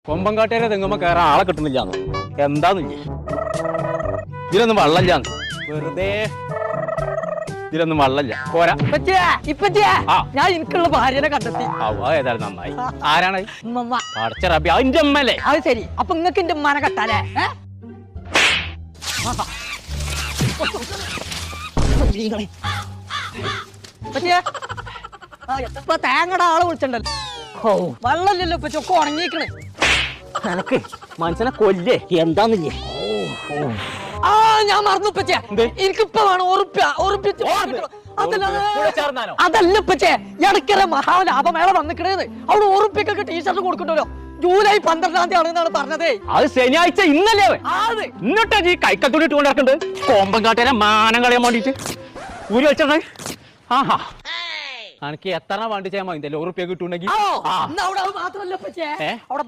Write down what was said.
കൊമ്പങ്കാട്ടേരെ തെങ്ങുമ്പോ കയറാൻ ആളെ കിട്ടുന്നില്ല എന്താന്നില്ലേ ഇതിലൊന്നും വെള്ളമില്ലാന്ന് വെറുതെ ഇതിലൊന്നും വെള്ളമില്ല പോരാ ഞാൻ എനിക്കുള്ള ഭാര്യനെ കണ്ടെത്തി ഏതായാലും നന്നായി ആരാണ് ഉമ്മ. അടച്ച റബി അതിന്റെ അമ്മല്ലേ അത് ശരി അപ്പൊ നിങ്ങക്ക് എന്റെ ഉമ്മാനെ കെട്ടാലേ ഇപ്പൊ തേങ്ങയുടെ ആള് വിളിച്ചിട്ടുണ്ടല്ലോ വെള്ളമില്ലല്ലോ ഇപ്പൊ ചൊക്കെ ഉണങ്ങിക്കണേ എനക്ക് മനസ്സിനെ കൊല്ലേ എന്താന്നില്ലേ ആ ഞാൻ മറന്നു ഇപ്പച്ചേ എനിക്കിപ്പ വേണം അതല്ല ഇപ്പച്ചേ ഇടയ്ക്കര മഹാലാഭമേള വന്നിക്കണേന്ന് അവിടെ ഉറുപ്പിക്കൊക്കെ ടീഷർട്ട് കൊടുക്കണ്ടല്ലോ ജൂലൈ 12-ാം തീയതി ആണെന്നാണ് പറഞ്ഞതേ അത് ശനിയാഴ്ച ഇന്നല്ലേ എന്നിട്ടാ ഈ കൈക്കത്തോടി ഇട്ടുകൊണ്ട് നടക്കുന്നുണ്ട് കോമ്പങ്കാട്ടേരെ മാനം കളയാൻ വേണ്ടിട്ട് ഊരി വെച്ചേ ആഹാ എനിക്ക് എത്ര വണ്ടി ചെയ്യാൻ മതി ഉറുപ്പിയൊക്കെ ഇട്ടുണ്ടെങ്കിൽ അവിടെ മാത്രല്ല ഇപ്പച്ചേ അവിടെ